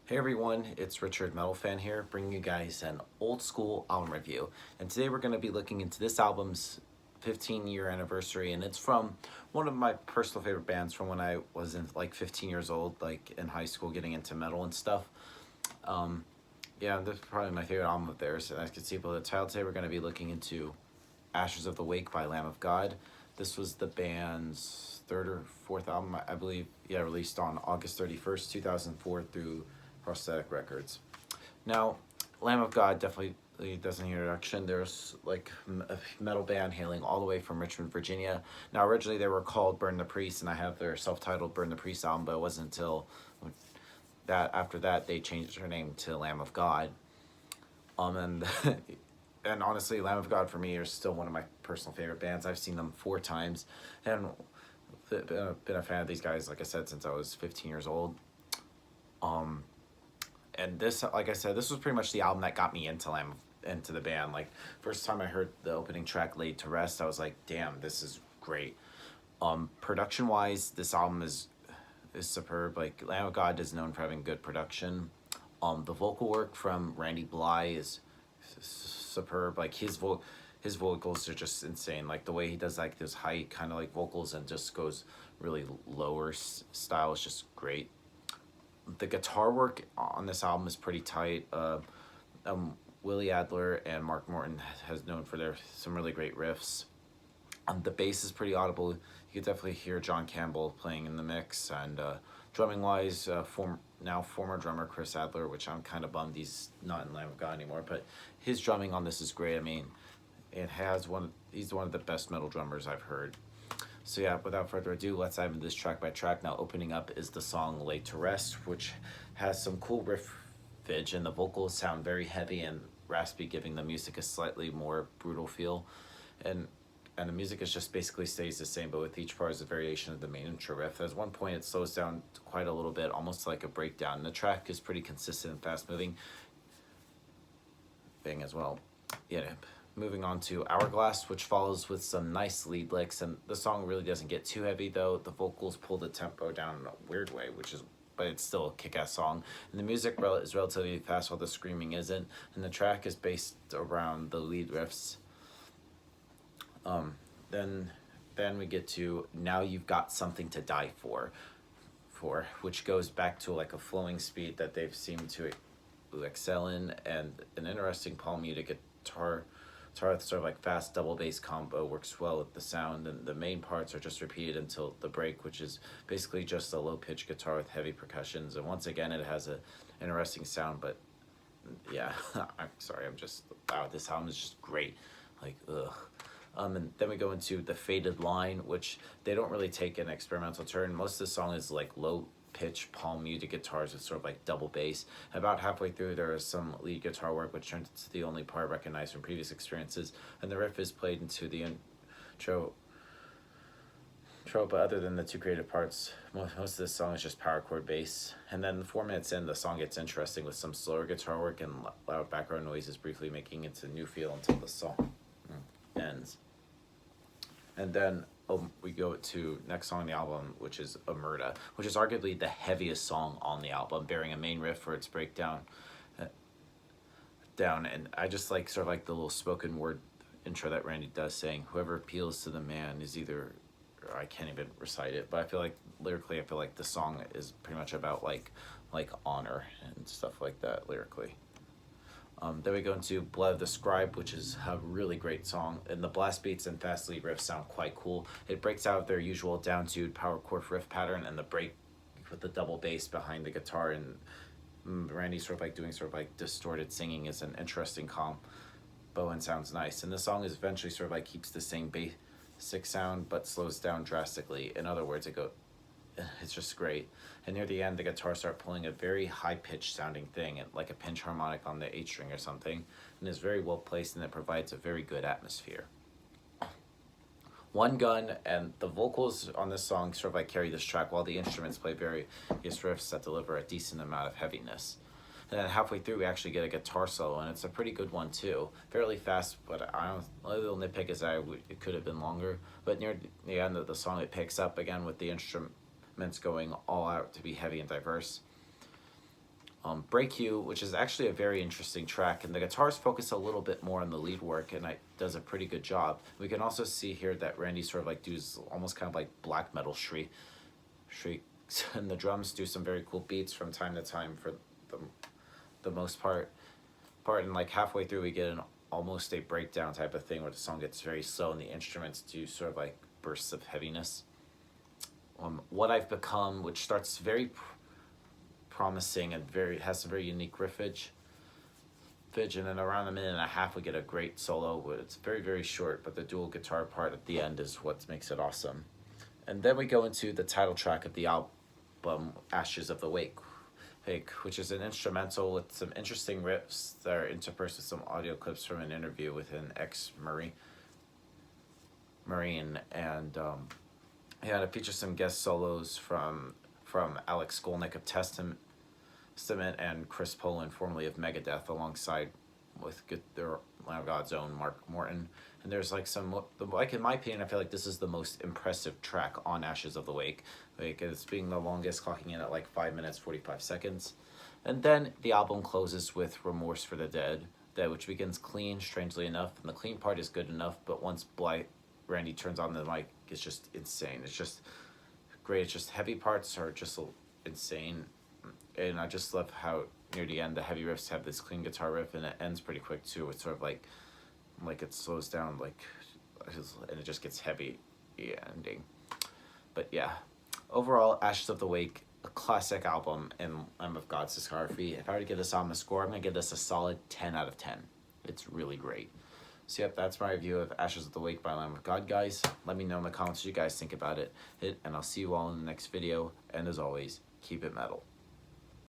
Hey everyone, it's Richard Metal Fan here, bringing you guys an old school album review. And today we're going to be looking into this album's 15-year anniversary, and it's from one of my personal favorite bands from when I was in like 15 years old, like in high school, getting into metal and stuff. Um, yeah, this is probably my favorite album of theirs. And as you can see by the title, today we're going to be looking into Ashes of the Wake by Lamb of God. This was the band's third or fourth album, I believe, released on August 31st, 2004 through Prosthetic Records. Now, Lamb of God definitely does an introduction. There's like a metal band hailing all the way from Richmond, Virginia. Now, originally they were called Burn the Priest, and I have their self-titled Burn the Priest album, but it wasn't until that after that they changed their name to Lamb of God. And and honestly, Lamb of God for me is still one of my personal favorite bands. I've seen them 4 times, and been a fan of these guys, like I said, since I was 15 years old. And this, like I said, this was pretty much the album that got me into the band. Like, first time I heard the opening track, Laid to Rest, I was like, damn, this is great. Production wise, this album is superb. Like, Lamb of God is known for having good production. The vocal work from Randy Bly is superb. Like, his vocals are just insane. Like, the way he does like those high kind of like vocals and just goes really lower style is just great. The guitar work on this album is pretty tight. Willie Adler and Mark Morton has known for their some really great riffs. The bass is pretty audible. You could definitely hear John Campbell playing in the mix. And drumming wise, former drummer Chris Adler, which I'm kind of bummed he's not in Lamb of God anymore, but his drumming on this is great. I mean, he's one of the best metal drummers I've heard. So yeah, without further ado, let's dive into this track by track. Now, opening up is the song Laid to Rest, which has some cool riffage, and the vocals sound very heavy and raspy, giving the music a slightly more brutal feel. And and the music is just basically stays the same, but with each part is a variation of the main intro riff. At one point, it slows down quite a little bit, almost like a breakdown. And the track is pretty consistent and fast moving thing as well. Yeah. Moving on to Hourglass, which follows with some nice lead licks, and the song really doesn't get too heavy though. The vocals pull the tempo down in a weird way, but it's still a kick-ass song. And the music is relatively fast while the screaming isn't, and the track is based around the lead riffs. Then we get to Now You've Got Something to Die for which goes back to like a flowing speed that they've seemed to excel in, and an interesting palm muted guitar with sort of like fast double bass combo works well with the sound, and the main parts are just repeated until the break, which is basically just a low pitched guitar with heavy percussions. And once again, it has a interesting sound, but yeah, I'm sorry, wow, this album is just great. Like, ugh. And then we go into The Faded Line, which they don't really take an experimental turn. Most of the song is like low pitch palm muted guitars with sort of like double bass. About halfway through, there is some lead guitar work, which turns into the only part recognized from previous experiences, and the riff is played into the intro. But other than the two creative parts, most of this song is just power chord bass. And then 4 minutes in, the song gets interesting with some slower guitar work and loud background noises, briefly making it a new feel until the song ends. And then we go to next song on the album, which is Omerta, which is arguably the heaviest song on the album, bearing a main riff for its breakdown. And I just like sort of like the little spoken word intro that Randy does, saying, "Whoever appeals to the man is either," or I can't even recite it, but I feel like lyrically, I feel like the song is pretty much about like honor and stuff like that lyrically. Then we go into Blood of the Scribe, which is a really great song, and the blast beats and fast lead riffs sound quite cool. It breaks out of their usual down-tuned power chord riff pattern, and the break with the double bass behind the guitar and Randy sort of like doing sort of like distorted singing is an interesting combo and sounds nice. And the song is eventually sort of like keeps the same basic sound but slows down drastically. In other words, it's just great. And near the end, the guitar starts pulling a very high-pitched sounding thing, like a pinch harmonic on the H string or something, and is very well placed, and it provides a very good atmosphere. One gun and the vocals on this song sort of like carry this track, while the instruments play various riffs that deliver a decent amount of heaviness. And then halfway through, we actually get a guitar solo, and it's a pretty good one too. Fairly fast, but a little nitpick is that it could have been longer. But near the end of the song, it picks up again with the instruments going all out to be heavy and diverse. Break You, which is actually a very interesting track, and the guitars focus a little bit more on the lead work, and it does a pretty good job. We can also see here that Randy sort of like does almost kind of like black metal shrieks, and the drums do some very cool beats from time to time for the most part. And like halfway through, we get an almost a breakdown type of thing where the song gets very slow and the instruments do sort of like bursts of heaviness. What I've Become, which starts very promising and has some very unique riffage, and then around a minute and a half we get a great solo. It's very, very short, but the dual guitar part at the end is what makes it awesome. And then we go into the title track of the album, Ashes of the Wake, which is an instrumental with some interesting riffs that are interspersed with some audio clips from an interview with an ex-Marine. And it features some guest solos from Alex Skolnick of Testament and Chris Poland, formerly of Megadeth, alongside with their Lamb of God's own Mark Morton. And there's like like in my opinion, I feel like this is the most impressive track on Ashes of the Wake. Like it's being the longest, clocking in at like 5 minutes 45 seconds. And then the album closes with Remorse for the Dead, which begins clean, strangely enough, and the clean part is good enough, but once Randy turns on the mic, it's just insane. It's just great. It's just heavy parts are just insane. And I just love how near the end the heavy riffs have this clean guitar riff, and it ends pretty quick too. It's sort of like it slows down and it just gets heavy ending. But yeah, overall, Ashes of the Wake, a classic album in Lamb of God's discography. If I were to give this album a score, I'm gonna give this a solid 10 out of 10. It's really great. So yep, that's my review of Ashes of the Wake by Lamb of God, guys. Let me know in the comments what you guys think about it, and I'll see you all in the next video. And as always, keep it metal.